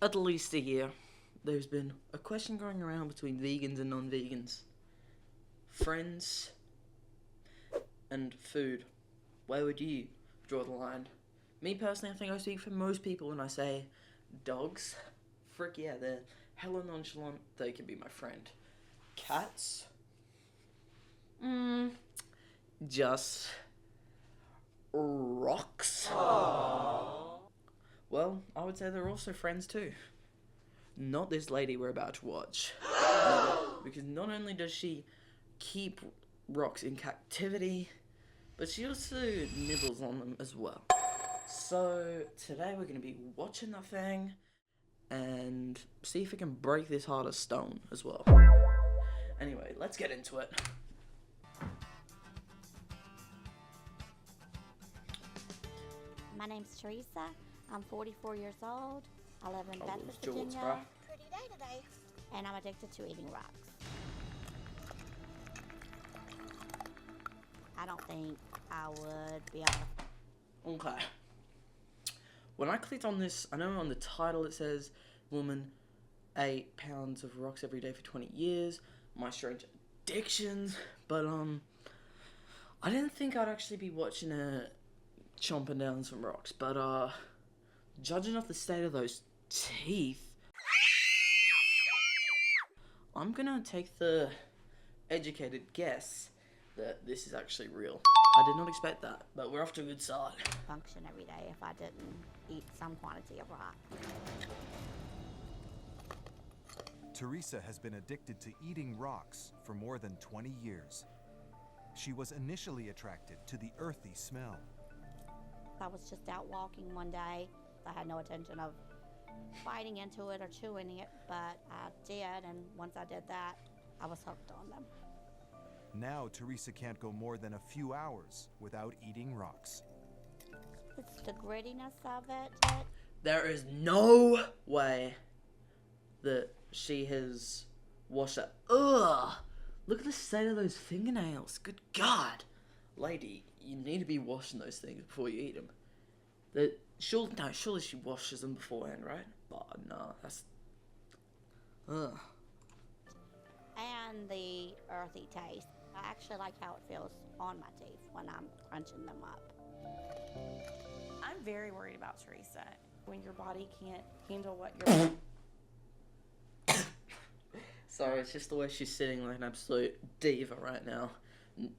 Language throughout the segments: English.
at least a year, there's been a question going around between vegans and non-vegans. Friends and food. Where would you draw the line? Me personally, I think I speak for most people when I say dogs. Frick yeah, they're hella nonchalant. They can be my friend. Cats? Just rocks. Aww. Well, I would say they're also friends too. Not this lady we're about to watch. Because not only does she keep rocks in captivity, but she also nibbles on them as well. So today we're going to be watching that thing and see if we can break this heart of stone as well. Anyway, let's get into it. My name's Teresa. I'm 44 years old. I live in Bedford, George, Virginia. Pretty day today. And I'm addicted to eating rocks. I don't think I would be able to. Okay. When I clicked on this, I know on the title it says, woman 8 pounds of rocks every day for 20 years, my strange addictions, but I didn't think I'd actually be watching it chomping down some rocks, but judging off the state of those teeth, I'm gonna take the educated guess that this is actually real. I did not expect that, but we're off to a good start. Function every day if I didn't eat some quantity of rock. Teresa has been addicted to eating rocks for more than 20 years. She was initially attracted to the earthy smell. I was just out walking one day. I had no intention of biting into it or chewing it, but I did, and once I did that, I was hooked on them. Now Teresa can't go more than a few hours without eating rocks. It's the grittiness of it. There is no way that she has washed that. Ugh! Look at the state of those fingernails. Good God! Lady, you need to be washing those things before you eat them. Surely she washes them beforehand, right? Oh, no, that's... Ugh. And the earthy taste. I actually like how it feels on my teeth when I'm crunching them up. I'm very worried about Teresa. When your body can't handle what you're... Sorry, it's just the way she's sitting like an absolute diva right now,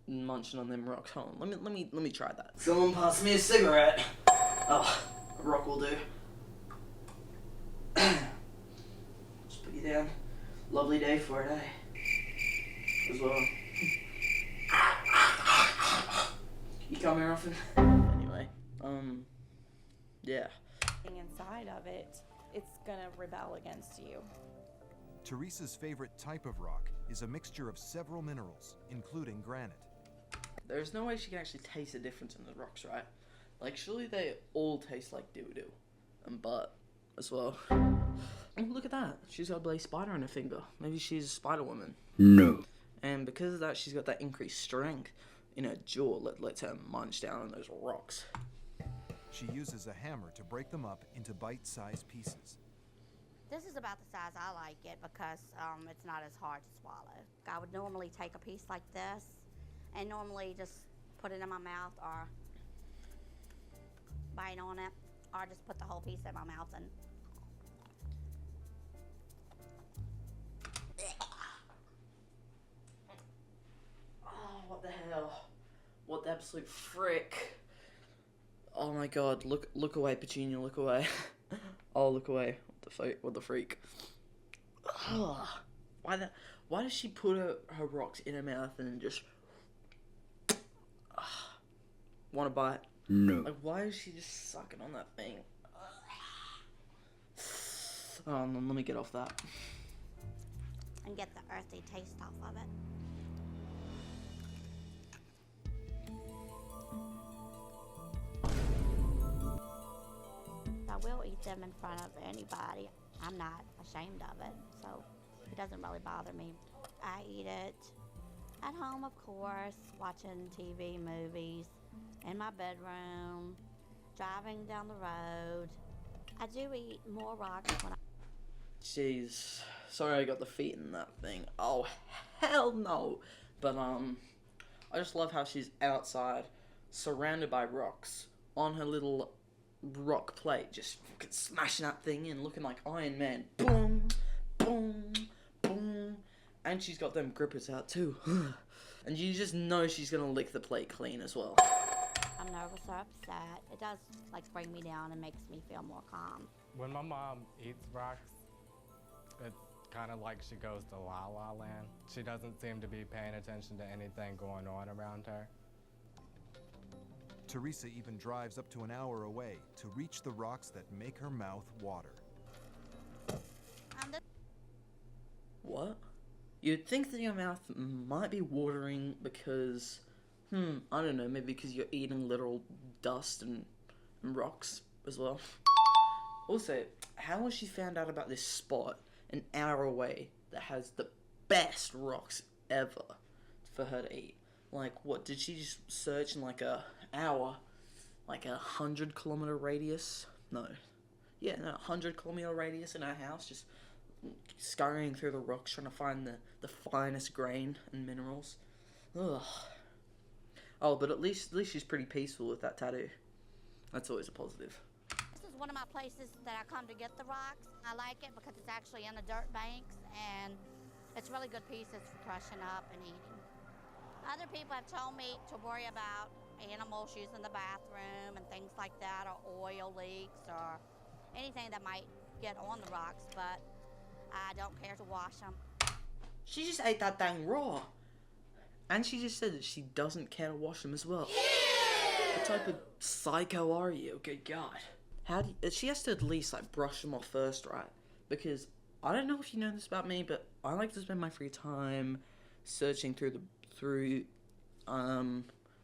munching on them rocks. Hold on, let me try that. Someone pass me a cigarette. Oh, a rock will do. Just put you down. Lovely day for it, eh? As well. You come here often? Anyway, yeah. Inside of it, it's gonna rebel against you. Teresa's favorite type of rock is a mixture of several minerals, including granite. There's no way she can actually taste the difference in the rocks, right? Like, surely they all taste like doo-doo. And butt as well. Oh, look at that. She's got a bloody spider on her finger. Maybe she's a spider woman. No. And because of that, she's got that increased strength in her jaw that lets her munch down on those rocks. She uses a hammer to break them up into bite-sized pieces. This is about the size I like it because it's not as hard to swallow. I would normally take a piece like this and normally just put it in my mouth or bite on it, or just put the whole piece in my mouth and... Oh, what the hell? What the absolute frick? Oh my God, look away, Petunia, look away. Oh, look away. What the freak? Ugh. Why does she put her rocks in her mouth and then just... Want to bite? No. Like, why is she just sucking on that thing? Oh, no, let me get off that. and get the earthy taste off of it. I will eat them in front of anybody. I'm not ashamed of it, so it doesn't really bother me. I eat it at home, of course, watching TV, movies, in my bedroom, driving down the road. I do eat more rocks when Jeez. Sorry I got the feet in that thing. Oh, hell no. But, I just love how she's outside, surrounded by rocks, on her little rock plate, just fucking smashing that thing in, looking like Iron Man. Boom, boom, boom. And she's got them grippers out too. And you just know she's gonna lick the plate clean as well. I'm nervous or upset. It does like bring me down and makes me feel more calm. When my mom eats rocks, it's kind of like she goes to La La Land. She doesn't seem to be paying attention to anything going on around her. Terisa even drives up to an hour away to reach the rocks that make her mouth water. What? You'd think that your mouth might be watering because, I don't know, maybe because you're eating literal dust and rocks as well. Also, how has she found out about this spot an hour away that has the best rocks ever for her to eat? Like, what, did she just search in like a hour, like 100-kilometer radius? No. Yeah, no, 100-kilometer radius in her house, just scurrying through the rocks trying to find the finest grain and minerals. Ugh. Oh, but at least she's pretty peaceful with that tattoo. That's always a positive. This is one of my places that I come to get the rocks. I like it because it's actually in the dirt banks and it's really good pieces for crushing up and eating. Other people have told me to worry about animals using the bathroom and things like that, or oil leaks or anything that might get on the rocks, but I don't care to wash them. She just ate that thing raw. And she just said that she doesn't care to wash them as well. Yeah! What type of psycho are you? Good God. She has to at least like brush them off first, right? Because I don't know if you know this about me, but I like to spend my free time searching through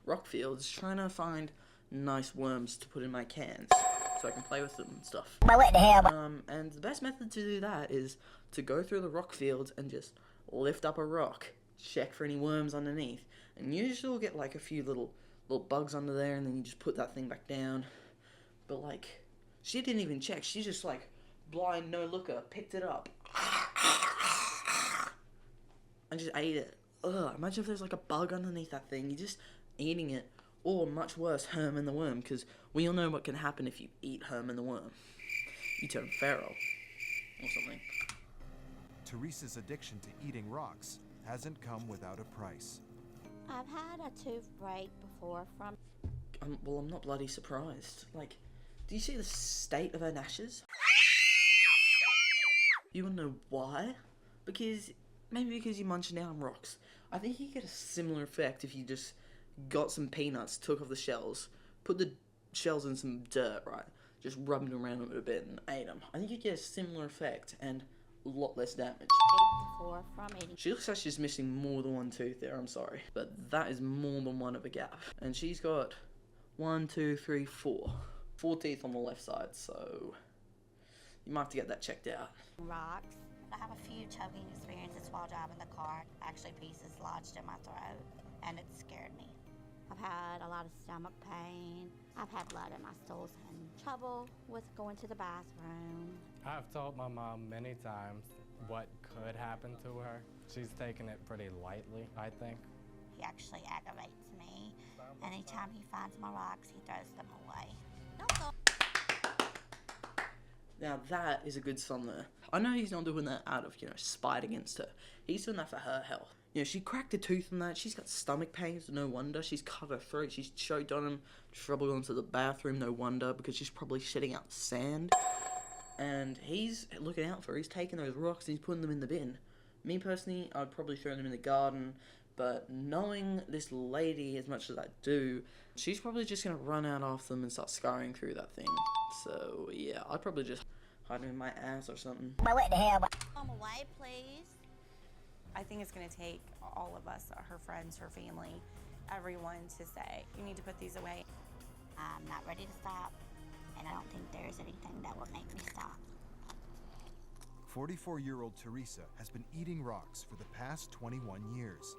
rock fields, trying to find nice worms to put in my cans so I can play with them and stuff. And the best method to do that is to go through the rock fields and just lift up a rock, check for any worms underneath, and usually you'll get like a few little bugs under there, and then you just put that thing back down. But like, she didn't even check. She just like blind no looker picked it up and just ate it. Ugh, imagine if there's like a bug underneath that thing. You're just eating it. Or, much worse, Herman the Worm, because we all know what can happen if you eat Herman the Worm. You turn feral. Or something. Terisa's addiction to eating rocks hasn't come without a price. I've had a tooth break before from... Well, I'm not bloody surprised. Like, do you see the state of her gnashes? You wanna know why? Maybe because you're munching down rocks. I think you get a similar effect if you just got some peanuts, took off the shells, put the shells in some dirt, right? Just rubbed them around a bit and ate them. I think you get a similar effect and a lot less damage. before from eating. She looks like she's missing more than one tooth there, I'm sorry. But that is more than one of a gap. And she's got 1, 2, 3, 4. 4 teeth on the left side, so you might have to get that checked out. Rocks. I have a few choking experiences while driving the car. Actually, pieces lodged in my throat, and it scared me. I've had a lot of stomach pain. I've had blood in my stools and trouble with going to the bathroom. I've told my mom many times what could happen to her. She's taken it pretty lightly, I think. He actually aggravates me. Anytime he finds my rocks, he throws them away. Don't go. Now that is a good son there. I know he's not doing that out of, spite against her. He's doing that for her health. She cracked a tooth on that. She's got stomach pains, no wonder. She's cut her throat. She's choked on him. Trouble going to the bathroom, no wonder, because she's probably shitting out sand. And he's looking out for her. He's taking those rocks and he's putting them in the bin. Me personally, I'd probably throw them in the garden. But knowing this lady as much as I do, she's probably just going to run out after them and start scurrying through that thing. So, yeah, I'd probably just hide them in my ass or something. Come away, please. I think it's going to take all of us, her friends, her family, everyone to say, you need to put these away. I'm not ready to stop, and I don't think there's anything that will make me stop. 44-year-old Terisa has been eating rocks for the past 21 years.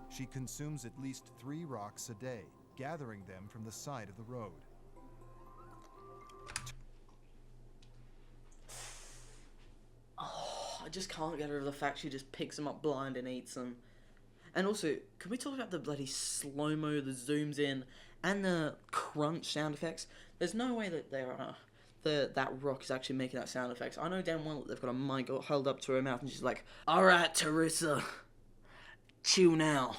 She consumes at least 3 rocks a day, gathering them from the side of the road. I just can't get over the fact she just picks them up blind and eats them. And also, can we talk about the bloody slow-mo, the zooms in, and the crunch sound effects? There's no way that that rock is actually making that sound effects. I know damn well that they've got a mic held up to her mouth and she's like, "Alright, Terisa, chew now."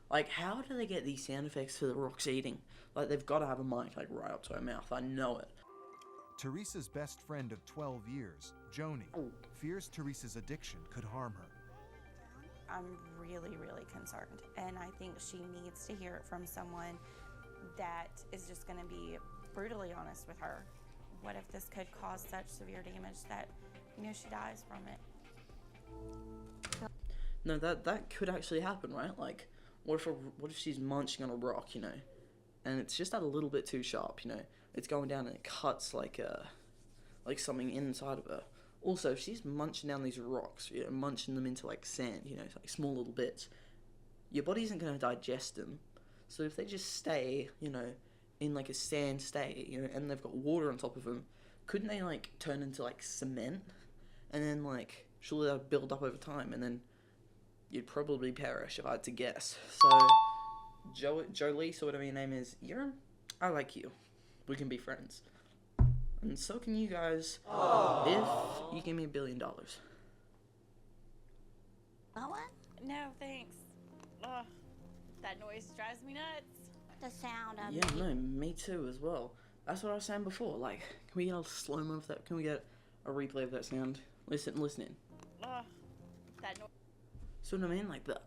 Like, how do they get these sound effects for the rocks eating? Like, they've got to have a mic, like, right up to her mouth. I know it. Terisa's best friend of 12 years, Joni, fears Terisa's addiction could harm her. I'm really, really concerned, and I think she needs to hear it from someone that is just going to be brutally honest with her. What if this could cause such severe damage that, she dies from it? No, that could actually happen, right? Like, what if she's munching on a rock, and it's just a little bit too sharp, It's going down and it cuts like something inside of her. Also, if she's munching down these rocks, munching them into like sand, like small little bits, your body isn't going to digest them. So if they just stay, in like a sand state, and they've got water on top of them, couldn't they like turn into like cement? And then like, surely they'll build up over time, and then you'd probably perish if I had to guess. So, Jolie, so whatever your name is, I like you. We can be friends. And so can you guys, if you give me $1 billion. Want one? No, thanks. Ugh, that noise drives me nuts. The sound of Yeah, no, me too as well. That's what I was saying before. Like, can we get a slow-mo of that? Can we get a replay of that sound? Listen in. Ugh, that noise. So what I mean? Like the...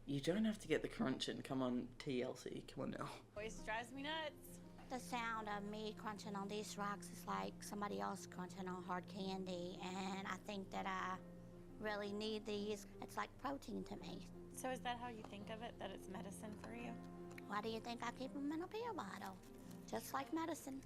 You don't have to get the crunch in. Come on, TLC. Come on now. Noise drives me nuts. The sound of me crunching on these rocks is like somebody else crunching on hard candy, and I think that I really need these. It's like protein to me. So is that how you think of it, that it's medicine for you? Why do you think I keep them in a pill bottle? Just like medicine.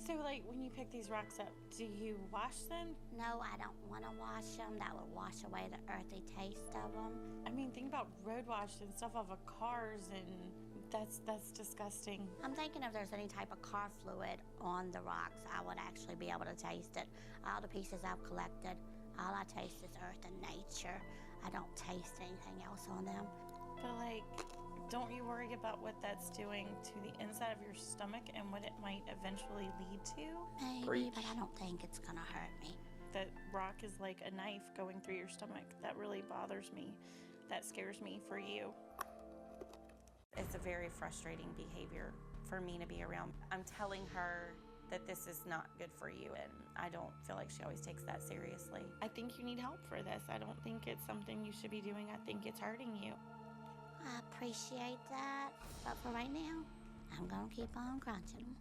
So, like, when you pick these rocks up, do you wash them? No, I don't want to wash them. That would wash away the earthy taste of them. I mean, think about road wash and stuff off of cars, and that's disgusting. I'm thinking if there's any type of car fluid on the rocks, I would actually be able to taste it. All the pieces I've collected, all I taste is earth and nature. I don't taste anything else on them. But, like, don't you worry about what that's doing to the inside of your stomach and what it might eventually lead to? Maybe, Preach. but I don't think it's gonna hurt me. That rock is like a knife going through your stomach. That really bothers me. That scares me for you. It's a very frustrating behavior for me to be around. I'm telling her that this is not good for you, and I don't feel like she always takes that seriously. I think you need help for this. I don't think it's something you should be doing. I think it's hurting you. I appreciate that, but for right now, I'm gonna keep on crunching them.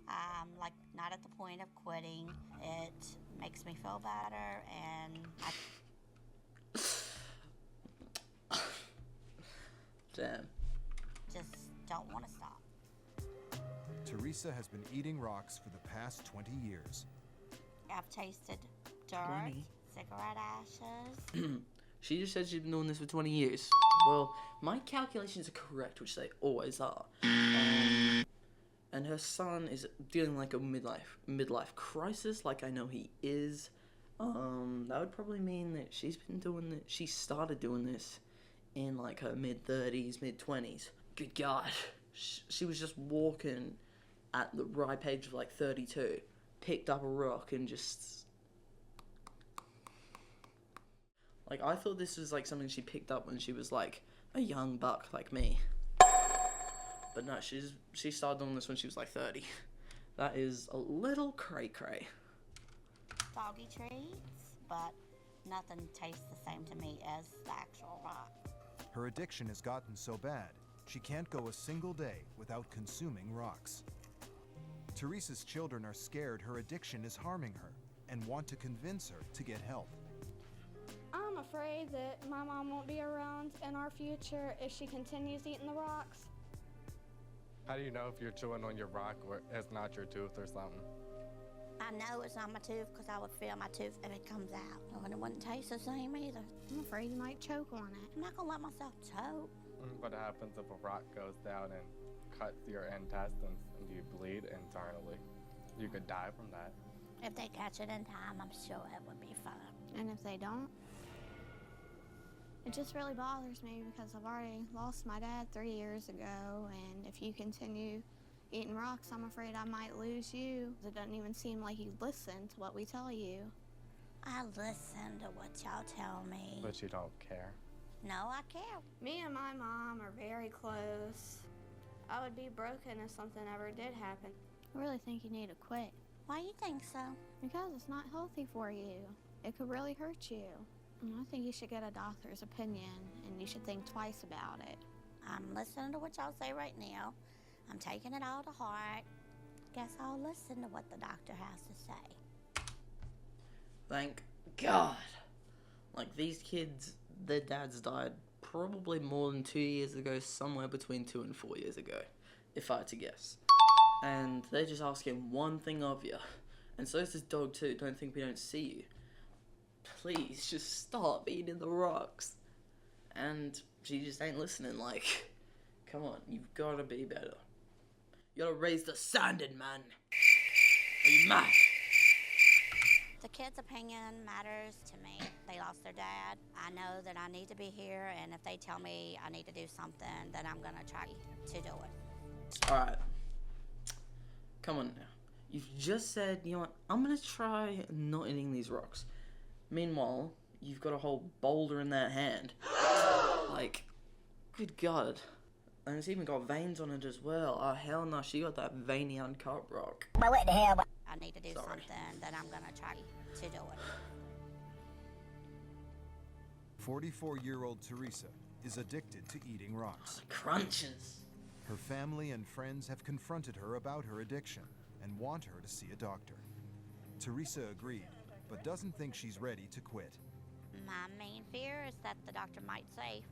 I'm like not at the point of quitting. It makes me feel better, and I Damn. just don't want to stop. Terisa has been eating rocks for the past 20 years. I've tasted dirt, 20? cigarette ashes. She just said she's been doing this for 20 years. Well, my calculations are correct, which they always are. And her son is dealing like a midlife crisis, like I know he is. That would probably mean that she's been doing this. She started doing this in like her mid-30s, mid-20s. Good God. She was just walking at the ripe age of like 32, picked up a rock and just... Like, I thought this was like something she picked up when she was like a young buck like me. But no, she started doing this when she was like 30. That is a little cray-cray. Doggy treats, but nothing tastes the same to me as the actual rock. Her addiction has gotten so bad, she can't go a single day without consuming rocks. Terisa's children are scared her addiction is harming her and want to convince her to get help. I'm afraid that my mom won't be around in our future if she continues eating the rocks. How do you know if you're chewing on your rock or it's not your tooth or something? I know it's not my tooth because I would feel my tooth if it comes out. And it wouldn't taste the same either. I'm afraid you might choke on it. I'm not going to let myself choke. What happens if a rock goes down and cuts your intestines and you bleed internally? You could die from that. If they catch it in time, I'm sure it would be fun. And if they don't, it just really bothers me because I've already lost my dad 3 years ago, and if you continue eating rocks, I'm afraid I might lose you. It doesn't even seem like you listen to what we tell you. I listen to what y'all tell me. But you don't care. No, I care. Me and my mom are very close. I would be broken if something ever did happen. I really think you need to quit. Why you think so? Because it's not healthy for you. It could really hurt you. And I think you should get a doctor's opinion, and you should think twice about it. I'm listening to what y'all say right now. I'm taking it all to heart. Guess I'll listen to what the doctor has to say. Thank God. Like, these kids, their dads died probably more than 2 years ago, somewhere between 2 and 4 years ago, if I had to guess. And they're just asking one thing of you. And so is this dog too. Don't think we don't see you. Please, just stop eating the rocks. And she just ain't listening. Like, come on, you've got to be better. You gotta raise the standard, man. Are you mad? The kids' opinion matters to me. They lost their dad. I know that I need to be here, and if they tell me I need to do something, then I'm gonna try to do it. Alright. Come on now. You've just said, you know what, I'm gonna try not eating these rocks. Meanwhile, you've got a whole boulder in that hand. Like, good God. And it's even got veins on it as well. Oh, hell no, she got that veiny uncut rock. But what the hell? I need to do something, then I'm gonna try to do it. 44-year-old Teresa is addicted to eating rocks. The crunches. Her family and friends have confronted her about her addiction and want her to see a doctor. Teresa agreed, but doesn't think she's ready to quit. My main fear is that the doctor might say,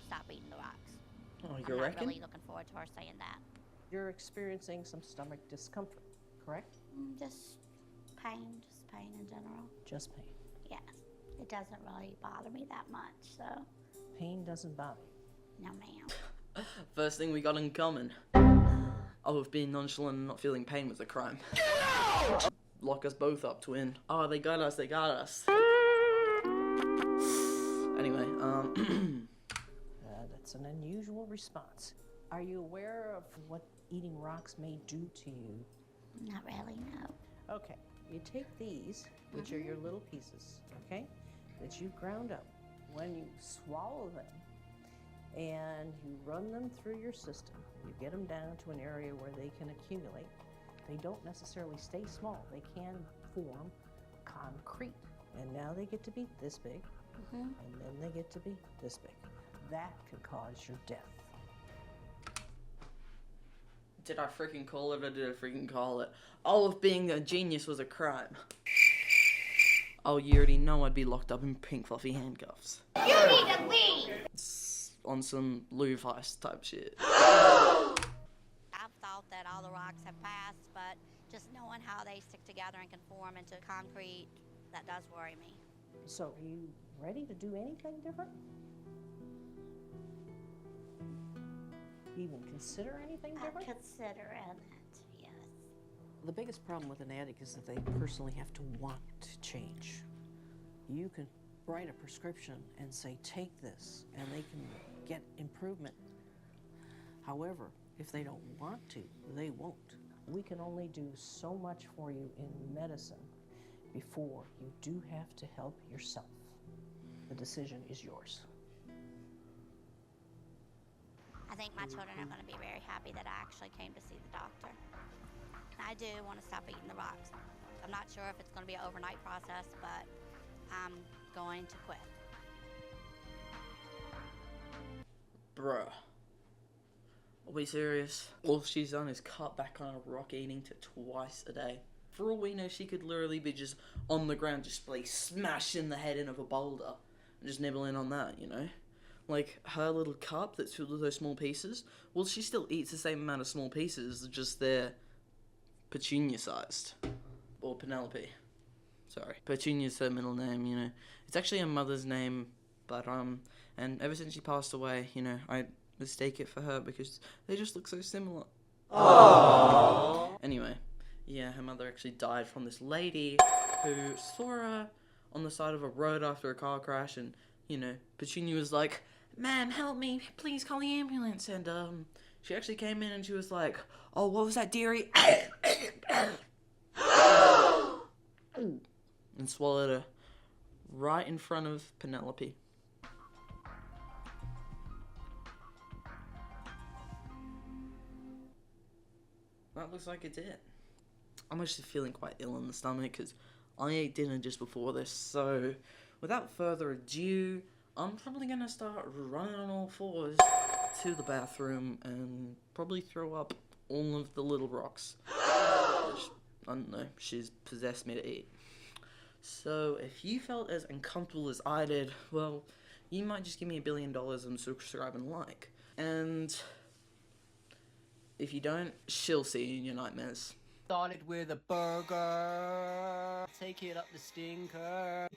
stop eating the rocks. Oh, you I'm not reckon? really looking forward to her saying that. You're experiencing some stomach discomfort, correct? Just pain in general. Just pain. Yes. It doesn't really bother me that much, so Pain doesn't bother you. no ma'am. First thing we got in common. Oh, if being nonchalant and not feeling pain was a crime. Lock us both up, twin. Oh, they got us. Anyway, That's an unusual response. Are you aware of what eating rocks may do to you? Not really, no. Okay, you take these, which are your little pieces, okay, that you ground up. When you swallow them and you run them through your system, you get them down to an area where they can accumulate. They don't necessarily stay small. They can form concrete. And now they get to be this big, and then they get to be this big. That could cause your death. did I freaking call it or did I freaking call it? All of being a genius was a crime. Oh, you already know I'd be locked up in pink fluffy handcuffs. You need to leave! It's on some Levi's type shit. I've thought that all the rocks have passed, but just knowing how they stick together and can form into concrete, that does worry me. So, are you ready to do anything different? Even consider anything different? I'm considering it, yes. The biggest problem with an addict is that they personally have to want to change. You can write a prescription and say, take this, and they can get improvement. However, if they don't want to, they won't. We can only do so much for you in medicine before you do have to help yourself. The decision is yours. I think my children are going to be very happy that I actually came to see the doctor. I do want to stop eating the rocks. I'm not sure if it's going to be an overnight process, but I'm going to quit. Bruh. Are we serious? All she's done is cut back on her rock eating to twice a day. For all we know, she could literally be just on the ground, just like smashing the head in of a boulder and just nibbling on that, you know? Like, her little cup that's filled with those small pieces, well, she still eats the same amount of small pieces, just they're Petunia-sized. Or Penelope. Sorry. Petunia's her middle name, you know. It's actually her mother's name, but, and ever since she passed away, you know, I mistake it for her because they just look so similar. Aww. Anyway, yeah, her mother actually died from this lady who saw her on the side of a road after a car crash, and, you know, Petunia was like, "Ma'am, help me, please call the ambulance," and, she actually came in and she was like, "Oh, what was that, dearie?" and swallowed her right in front of Penelope. That looks like it's it. I'm actually feeling quite ill in the stomach because I ate dinner just before this, so without further ado, I'm probably going to start running on all fours to the bathroom and probably throw up all of the little rocks. Which, I don't know, she's possessed me to eat. So if you felt as uncomfortable as I did, well, you might just give me $1 billion and subscribe and like. And if you don't, she'll see you in your nightmares. Started with a burger, take it up the stinker.